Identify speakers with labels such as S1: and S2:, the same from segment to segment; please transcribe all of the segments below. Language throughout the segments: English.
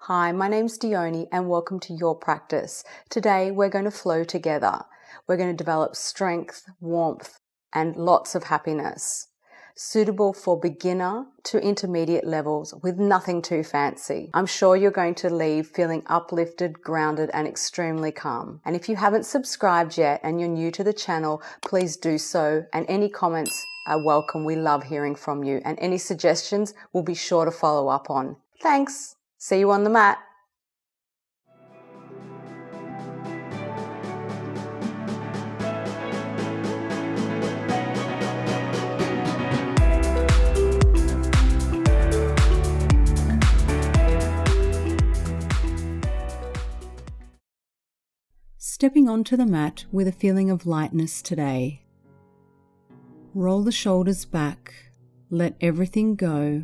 S1: Hi, my name's Dionnie and welcome to your practice. Today we're going to flow together. We're going to develop strength, warmth, and lots of happiness. Suitable for beginner to intermediate levels with nothing too fancy. I'm sure you're going to leave feeling uplifted, grounded, and extremely calm. And if you haven't subscribed yet and you're new to the channel, please do so. And any comments are welcome. We love hearing from you. And any suggestions we'll be sure to follow up on. Thanks. See you on the mat. Stepping onto the mat with a feeling of lightness today. Roll the shoulders back, let everything go,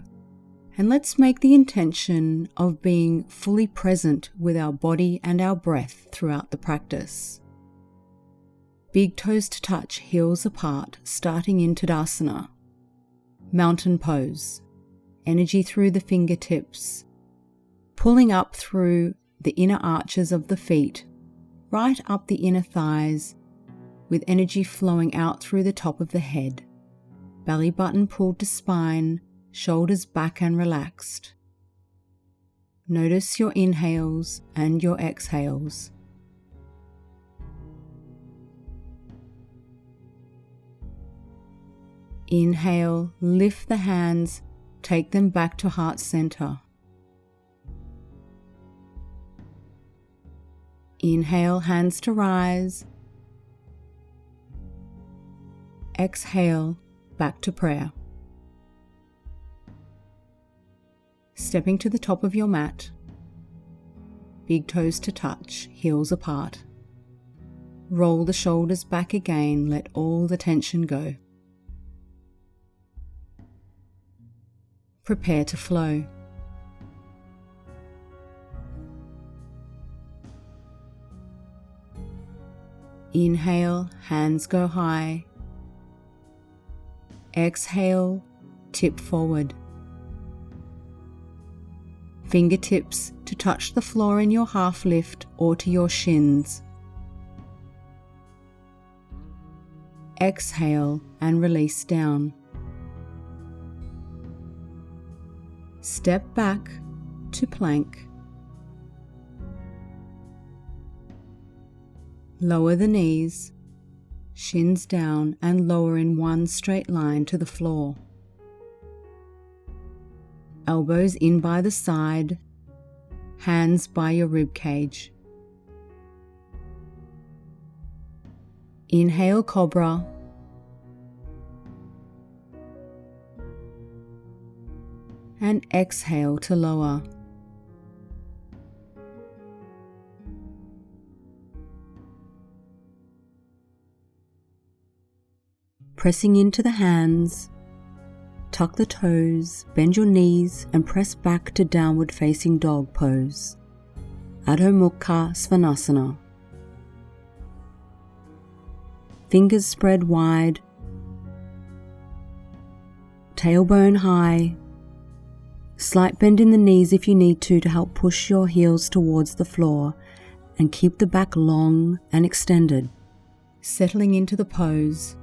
S1: and let's make the intention of being fully present with our body and our breath throughout the practice. Big toes to touch, heels apart, starting in Tadasana. Mountain pose. Energy through the fingertips, pulling up through the inner arches of the feet, right up the inner thighs, with energy flowing out through the top of the head. Belly button pulled to spine, shoulders back and relaxed. Notice your inhales and your exhales. Inhale, lift the hands, take them back to heart center. Inhale, hands to rise. Exhale, back to prayer. Stepping to the top of your mat. Big toes to touch, heels apart. Roll the shoulders back again, let all the tension go. Prepare to flow. Inhale, hands go high. Exhale, tip forward. Fingertips to touch the floor in your half lift or to your shins. Exhale and release down. Step back to plank. Lower the knees, shins down and lower in one straight line to the floor. Elbows in by the side, hands by your rib cage. Inhale, cobra. And exhale to lower. Pressing into the hands, tuck the toes, bend your knees and press back to downward facing dog pose. Adho Mukha Svanasana. Fingers spread wide, tailbone high, slight bend in the knees if you need to help push your heels towards the floor and keep the back long and extended. Settling into the pose.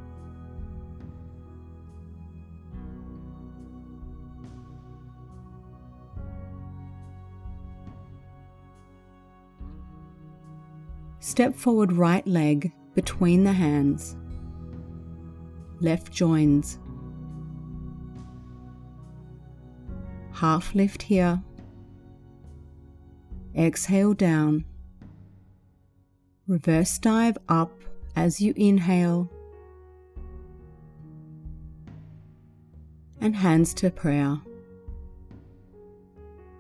S1: Step forward, right leg between the hands. Left joins. Half lift here. Exhale down. Reverse dive up as you inhale. And hands to prayer.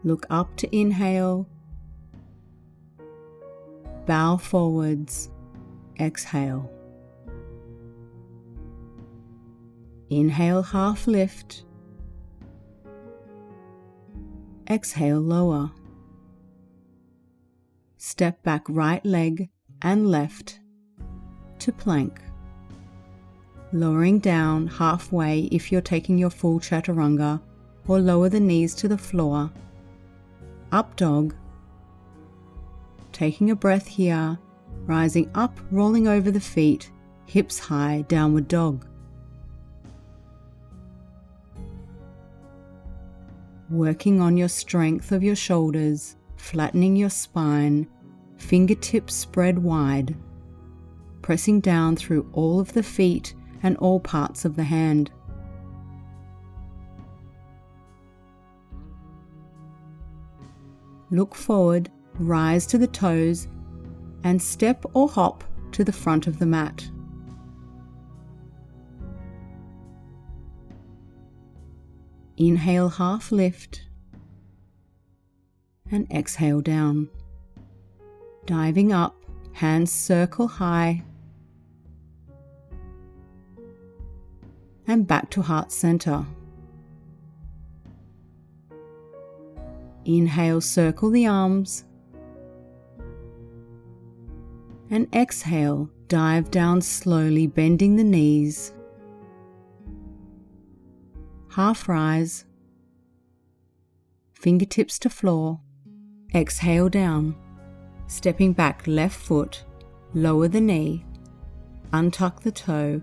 S1: Look up to inhale. Bow forwards, exhale. Inhale, half lift. Exhale, lower. Step back right leg and left to plank. Lowering down halfway if you're taking your full chaturanga, or lower the knees to the floor. Up dog Taking a breath here, rising up, rolling over the feet, hips high, downward dog. Working on your strength of your shoulders, flattening your spine, fingertips spread wide, pressing down through all of the feet and all parts of the hand. Look forward, rise to the toes, and step or hop to the front of the mat. Inhale, half lift, and exhale down. Diving up, hands circle high, and back to heart center. Inhale, circle the arms, and exhale, dive down slowly, bending the knees. Half rise, fingertips to floor, exhale down, stepping back left foot, lower the knee, untuck the toe,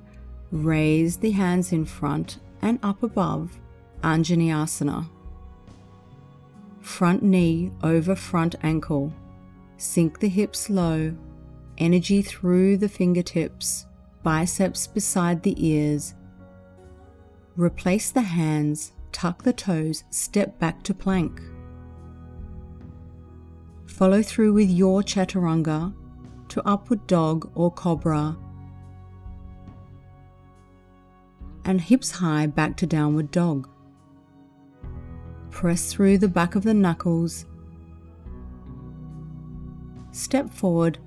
S1: raise the hands in front and up above, Anjaneyasana. Front knee over front ankle, sink the hips low, energy through the fingertips, biceps beside the ears. Replace the hands, tuck the toes, step back to plank. Follow through with your Chaturanga to upward dog or cobra, and hips high back to downward dog. Press through the back of the knuckles. Step forward,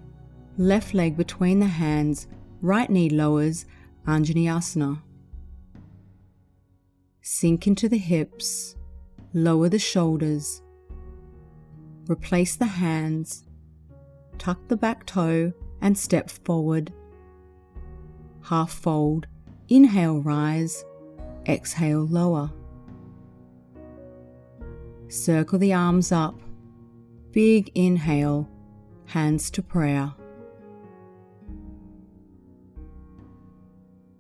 S1: left leg between the hands, right knee lowers, Anjaneyasana. Sink into the hips, lower the shoulders. Replace the hands, tuck the back toe and step forward. Half fold, inhale rise, exhale lower. Circle the arms up, big inhale, hands to prayer.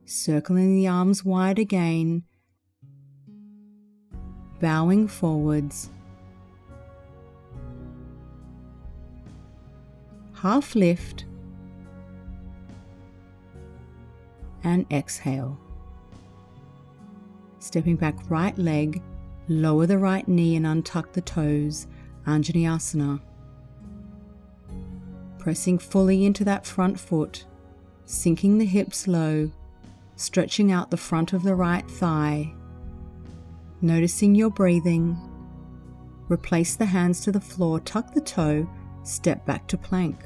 S1: Circling the arms wide again, bowing forwards. Half lift and exhale. Stepping back right leg, lower the right knee and untuck the toes, Anjaneyasana. Pressing fully into that front foot, sinking the hips low, stretching out the front of the right thigh. Noticing your breathing. Replace the hands to the floor, tuck the toe, step back to plank.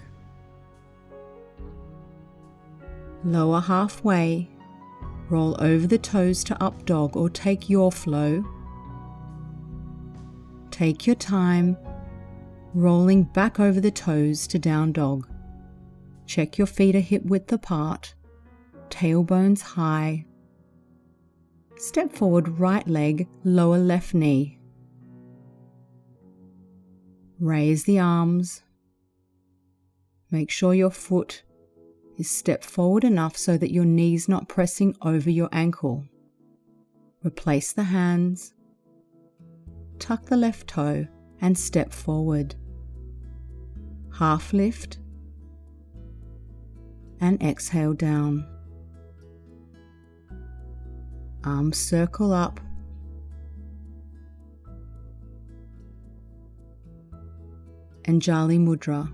S1: Lower halfway, roll over the toes to up dog or take your flow. Take your time, rolling back over the toes to down dog. Check your feet are hip width apart, tailbones high. Step forward right leg, lower left knee. Raise the arms. Make sure your foot is stepped forward enough so that your knee's not pressing over your ankle. Replace the hands. Tuck the left toe and step forward. Half lift and exhale down. Arms circle up. Anjali Mudra.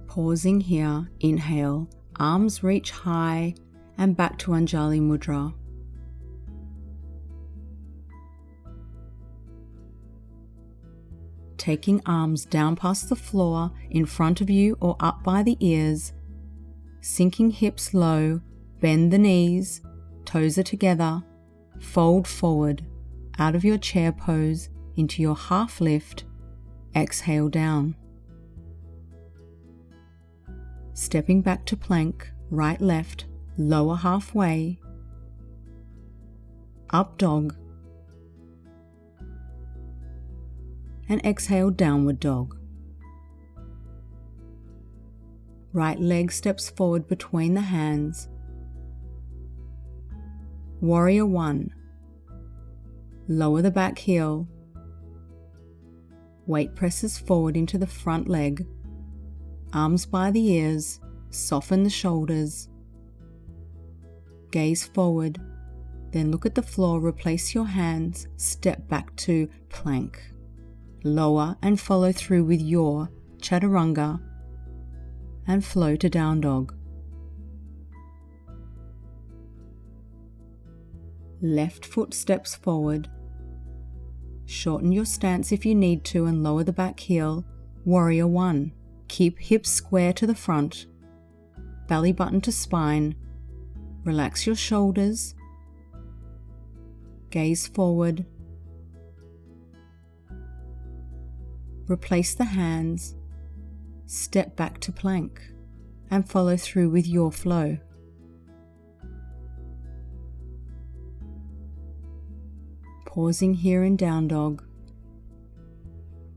S1: Pausing here, inhale, arms reach high and back to Anjali Mudra. Taking arms down past the floor, in front of you or up by the ears, sinking hips low, bend the knees, toes are together, fold forward, out of your chair pose into your half lift, exhale down. Stepping back to plank, right left, lower halfway, up dog, and exhale, downward dog. Right leg steps forward between the hands. Warrior 1. Lower the back heel. Weight presses forward into the front leg. Arms by the ears. Soften the shoulders. Gaze forward. Then look at the floor. Replace your hands. Step back to plank. Lower and follow through with your Chaturanga. And flow to down dog. Left foot steps forward. Shorten your stance if you need to and lower the back heel. Warrior 1. Keep hips square to the front. Belly button to spine. Relax your shoulders. Gaze forward. Replace the hands. Step back to plank and follow through with your flow. Pausing here in down dog.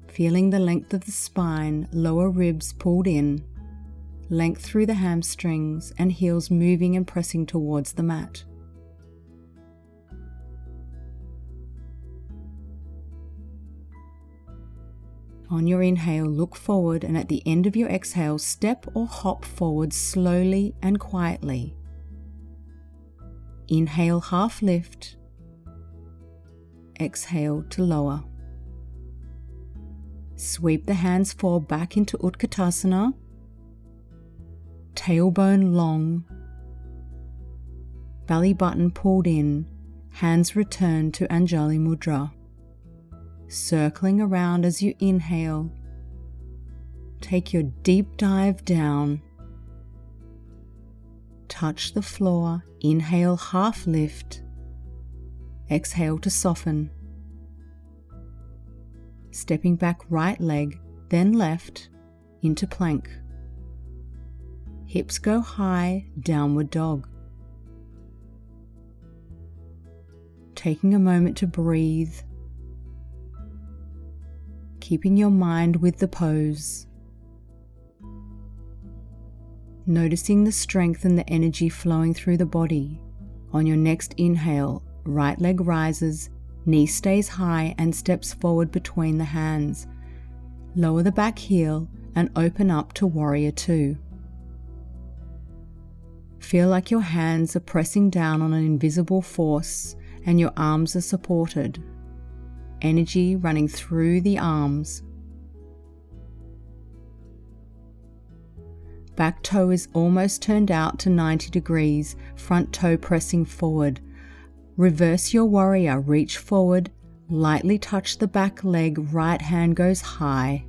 S1: Feeling the length of the spine, lower ribs pulled in, length through the hamstrings and heels moving and pressing towards the mat. On your inhale, look forward, and at the end of your exhale, step or hop forward slowly and quietly. Inhale, half lift. Exhale to lower. Sweep the hands forward back into Utkatasana. Tailbone long. Belly button pulled in. Hands return to Anjali Mudra. Circling around as you inhale. Take your deep dive down. Touch the floor. Inhale, half lift. Exhale to soften. Stepping back right leg, then left, into plank. Hips go high, downward dog. Taking a moment to breathe. Keeping your mind with the pose. Noticing the strength and the energy flowing through the body. On your next inhale, right leg rises, knee stays high and steps forward between the hands. Lower the back heel and open up to Warrior 2. Feel like your hands are pressing down on an invisible force and your arms are supported. Energy running through the arms. Back toe is almost turned out to 90 degrees, front toe pressing forward. Reverse your warrior, reach forward, lightly touch the back leg, right hand goes high.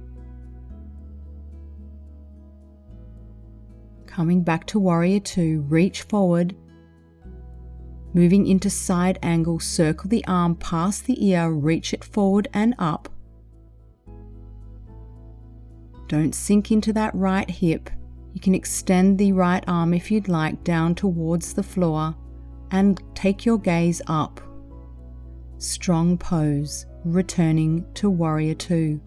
S1: Coming back to Warrior 2, reach forward. Moving into side angle, circle the arm past the ear, reach it forward and up. Don't sink into that right hip. You can extend the right arm if you'd like down towards the floor and take your gaze up. Strong pose, returning to Warrior 2.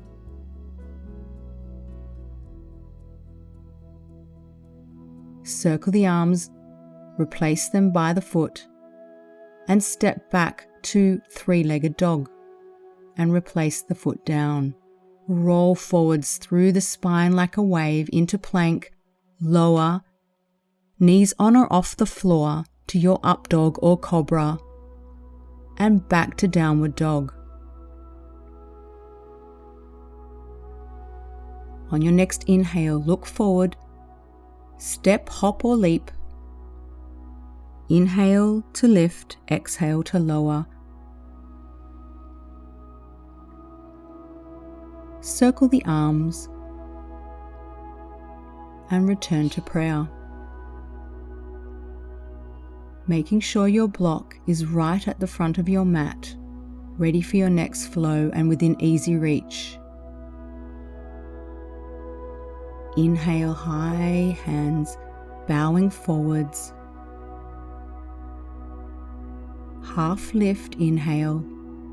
S1: Circle the arms, replace them by the foot, and step back to three-legged dog and replace the foot down. Roll forwards through the spine like a wave into plank, lower, knees on or off the floor to your up dog or cobra, and back to downward dog. On your next inhale, look forward, step, hop or leap. Inhale to lift, exhale to lower. Circle the arms and return to prayer. Making sure your block is right at the front of your mat, ready for your next flow and within easy reach. Inhale, high hands, bowing forwards. Half lift, inhale,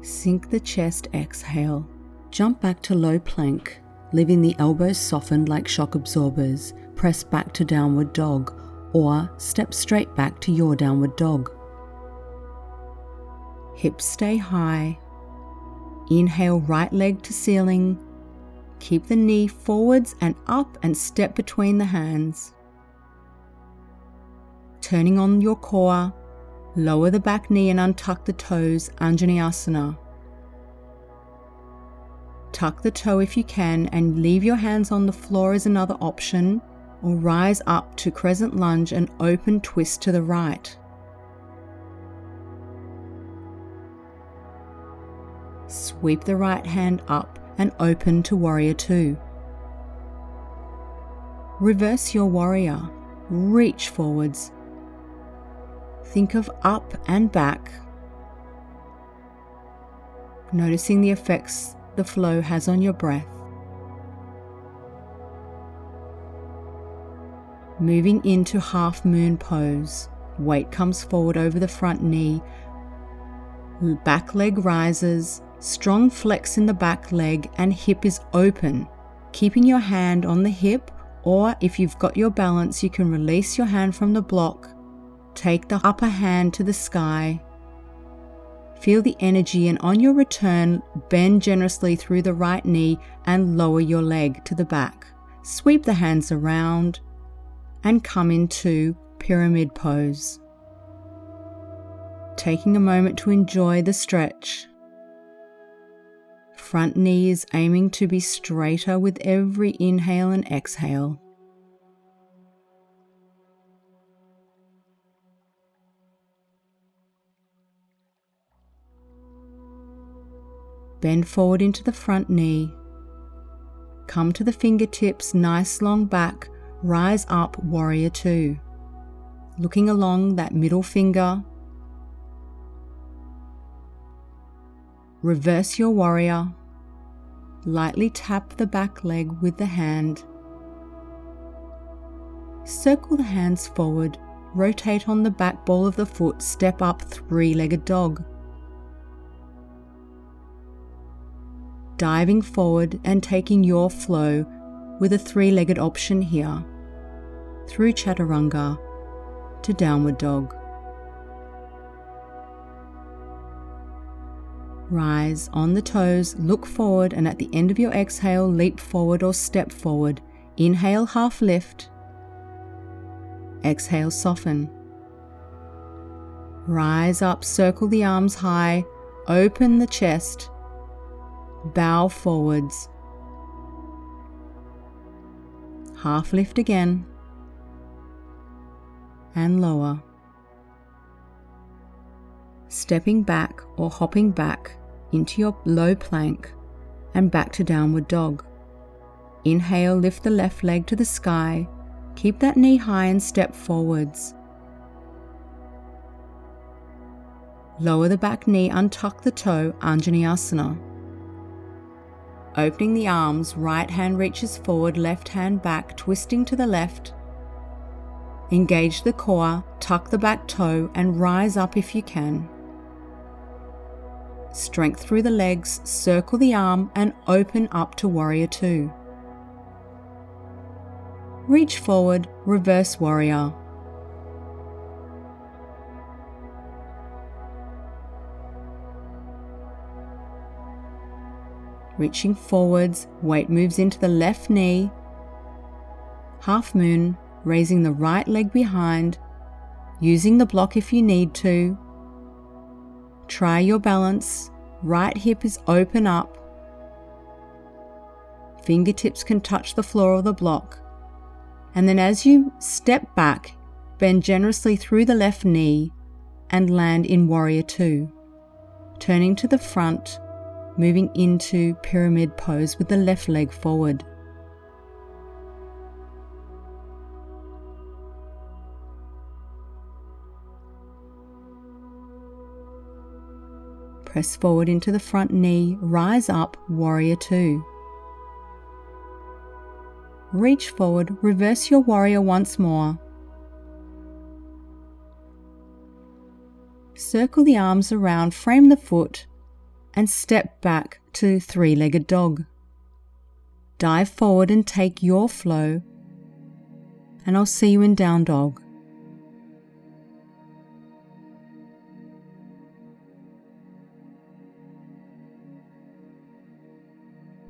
S1: sink the chest, exhale. Jump back to low plank, leaving the elbows softened like shock absorbers. Press back to downward dog, or step straight back to your downward dog. Hips stay high. Inhale, right leg to ceiling. Keep the knee forwards and up and step between the hands. Turning on your core, lower the back knee and untuck the toes, Anjaneyasana. Tuck the toe if you can and leave your hands on the floor as another option, or rise up to crescent lunge and open twist to the right. Sweep the right hand up and open to warrior two. Reverse your warrior. Reach forwards. Think of up and back. Noticing the effects the flow has on your breath. Moving into Halfmoon Pose. Weight comes forward over the front knee. Back leg rises. Strong flex in the back leg and hip is open. Keeping your hand on the hip, or if you've got your balance, you can release your hand from the block. Take the upper hand to the sky. Feel the energy, and on your return, bend generously through the right knee and lower your leg to the back. Sweep the hands around and come into Pyramid Pose. Taking a moment to enjoy the stretch. Front knee is aiming to be straighter with every inhale and exhale. Bend forward into the front knee. Come to the fingertips, nice long back, rise up, warrior two. Looking along that middle finger. Reverse your warrior. Lightly tap the back leg with the hand. Circle the hands forward. Rotate on the back ball of the foot. Step up, three-legged dog. Diving forward and taking your flow with a three-legged option here. Through Chaturanga to downward dog. Rise on the toes, look forward, and at the end of your exhale, leap forward or step forward. Inhale, half lift. Exhale, soften. Rise up, circle the arms high, open the chest, bow forwards. Half lift again, and lower. Stepping back or hopping back into your low plank and back to downward dog. Inhale, lift the left leg to the sky. Keep that knee high and step forwards. Lower the back knee, untuck the toe, Anjaneyasana. Opening the arms, right hand reaches forward, left hand back, twisting to the left. Engage the core, tuck the back toe and rise up if you can. Strength through the legs, circle the arm and open up to warrior two. Reach forward, reverse warrior. Reaching forwards, weight moves into the left knee. Half moon, raising the right leg behind, using the block if you need to. Try your balance. Right hip is open up. Fingertips can touch the floor of the block. And then as you step back, bend generously through the left knee and land in warrior two. Turning to the front, moving into pyramid pose with the left leg forward. Press forward into the front knee, rise up, warrior two. Reach forward, reverse your warrior once more. Circle the arms around, frame the foot, and step back to three-legged dog. Dive forward and take your flow, and I'll see you in down dog.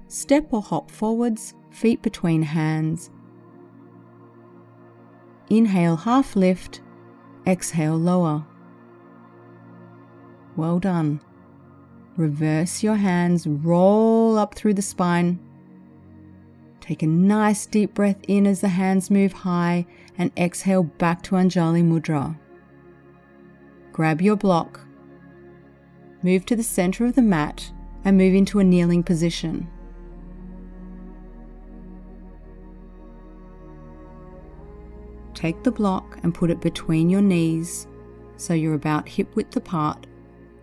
S1: Step or hop forwards, feet between hands. Inhale, half lift. Exhale, lower. Well done. Reverse your hands, roll up through the spine. Take a nice deep breath in as the hands move high and exhale back to Anjali Mudra. Grab your block. Move to the center of the mat and move into a kneeling position. Take the block and put it between your knees so you're about hip width apart,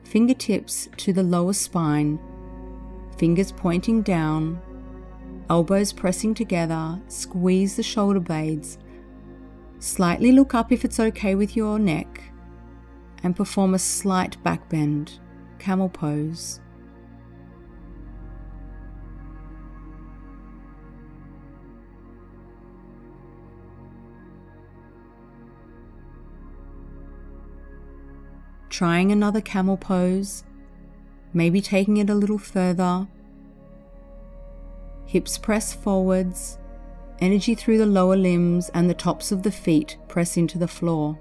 S1: fingertips to the lower spine, fingers pointing down, elbows pressing together, squeeze the shoulder blades, slightly look up if it's okay with your neck, and perform a slight back bend, Camel Pose. Trying another Camel Pose, maybe taking it a little further. Hips press forwards, energy through the lower limbs and the tops of the feet press into the floor.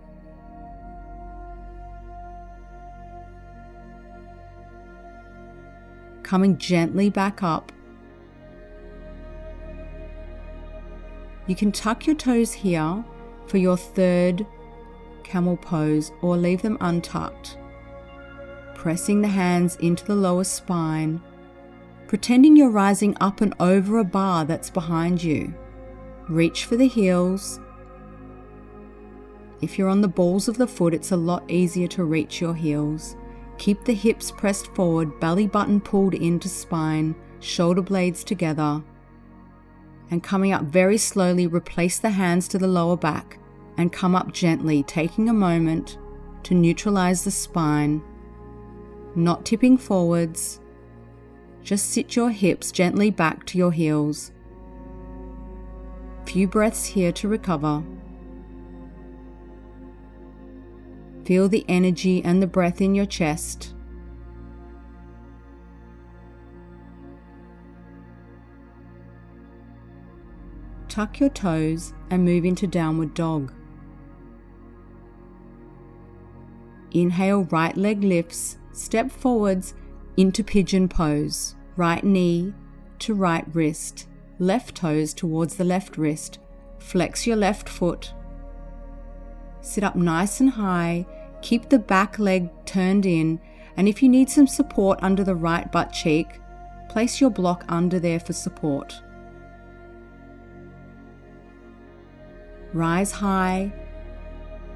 S1: Coming gently back up. You can tuck your toes here for your third Camel Pose or leave them untucked. Pressing the hands into the lower spine, pretending you're rising up and over a bar that's behind you. Reach for the heels. If you're on the balls of the foot, it's a lot easier to reach your heels. Keep the hips pressed forward, belly button pulled into spine, shoulder blades together. And coming up very slowly, replace the hands to the lower back and come up gently, taking a moment to neutralize the spine, not tipping forwards. Just sit your hips gently back to your heels. Few breaths here to recover. Feel the energy and the breath in your chest. Tuck your toes and move into downward dog. Inhale, right leg lifts, step forwards into pigeon pose. Right knee to right wrist, left toes towards the left wrist. Flex your left foot. Sit up nice and high, keep the back leg turned in, and if you need some support under the right butt cheek, place your block under there for support. Rise high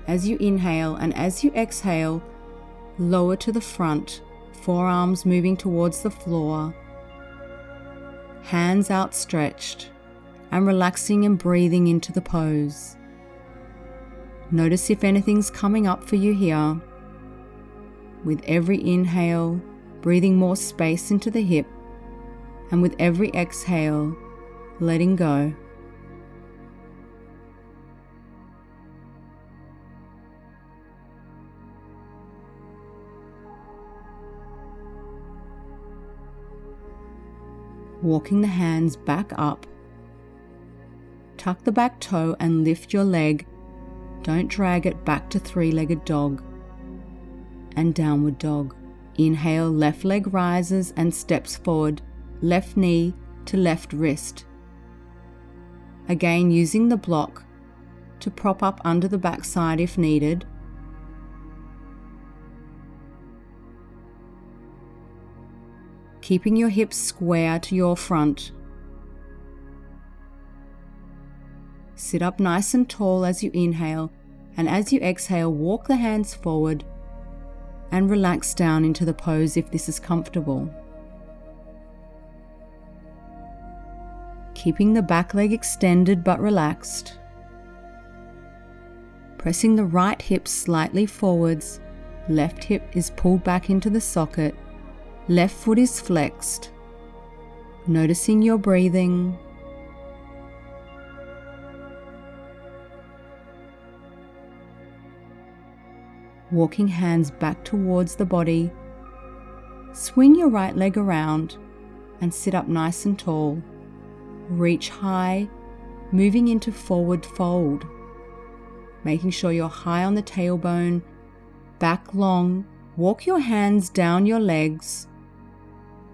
S1: as you inhale, and as you exhale, lower to the front, forearms moving towards the floor, hands outstretched, and relaxing and breathing into the pose. Notice if anything's coming up for you here. With every inhale, breathing more space into the hip, and with every exhale, letting go. Walking the hands back up. Tuck the back toe and lift your leg. Don't drag it back to three-legged dog. And downward dog. Inhale, left leg rises and steps forward, left knee to left wrist. Again, using the block to prop up under the backside if needed. Keeping your hips square to your front. Sit up nice and tall as you inhale, and as you exhale, walk the hands forward and relax down into the pose if this is comfortable. Keeping the back leg extended but relaxed. Pressing the right hip slightly forwards, left hip is pulled back into the socket, Left foot is flexed. Noticing your breathing. Walking hands back towards the body. Swing your right leg around and sit up nice and tall. Reach high, moving into forward fold. Making sure you're high on the tailbone, back long. Walk your hands down your legs,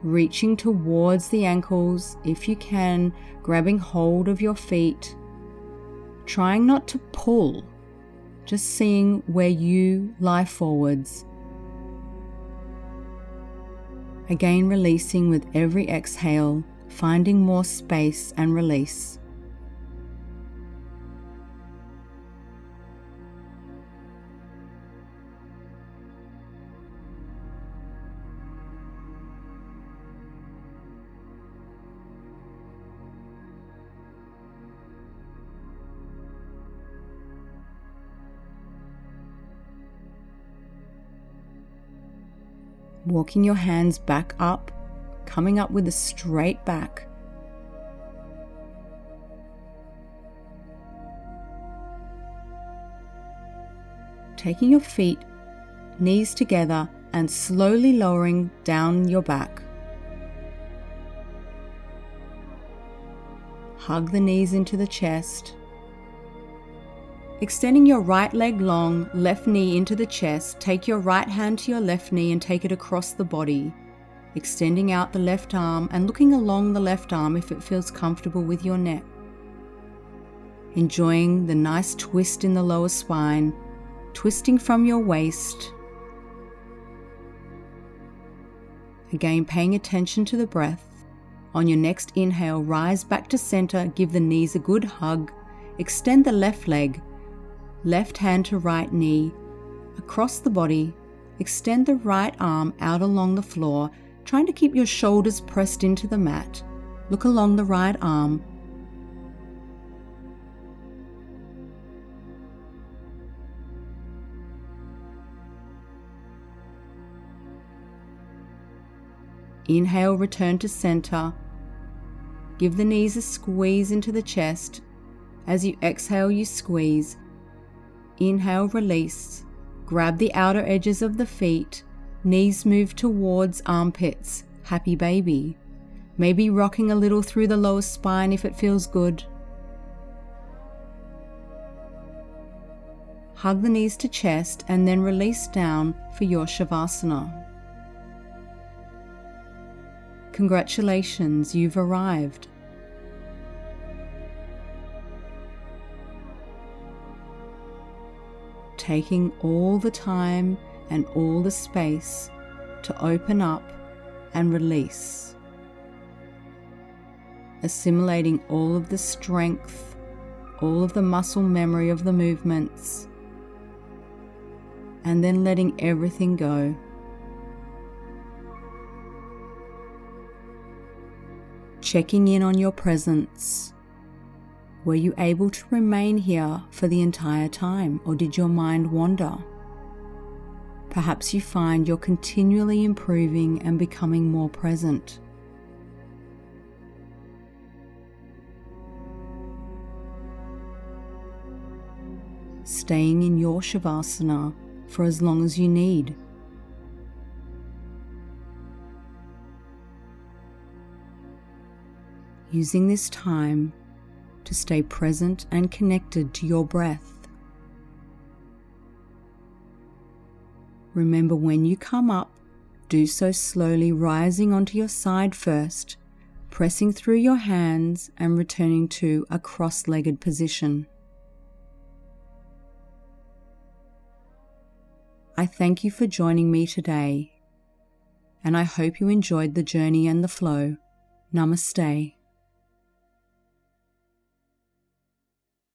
S1: reaching towards the ankles if you can, grabbing hold of your feet. Trying not to pull, just seeing where you lie forwards. Again, releasing with every exhale, finding more space and release. Walking your hands back up, coming up with a straight back. Taking your feet, knees together, and slowly lowering down your back. Hug the knees into the chest. Extending your right leg long, left knee into the chest, take your right hand to your left knee and take it across the body. Extending out the left arm and looking along the left arm if it feels comfortable with your neck. Enjoying the nice twist in the lower spine, twisting from your waist. Again, paying attention to the breath. On your next inhale, rise back to center, give the knees a good hug, extend the left leg, left hand to right knee, across the body, extend the right arm out along the floor, trying to keep your shoulders pressed into the mat. Look along the right arm. Inhale, return to center. Give the knees a squeeze into the chest. As you exhale, you squeeze. Inhale, release. Grab the outer edges of the feet. Knees move towards armpits. Happy baby. Maybe rocking a little through the lower spine if it feels good. Hug the knees to chest and then release down for your Shavasana. Congratulations, you've arrived. Taking all the time and all the space to open up and release. Assimilating all of the strength, all of the muscle memory of the movements, and then letting everything go. Checking in on your presence. Were you able to remain here for the entire time, or did your mind wander? Perhaps you find you're continually improving and becoming more present. Staying in your Shavasana for as long as you need. Using this time to stay present and connected to your breath. Remember, when you come up, do so slowly, rising onto your side first, pressing through your hands and returning to a cross-legged position. I thank you for joining me today, and I hope you enjoyed the journey and the flow. Namaste.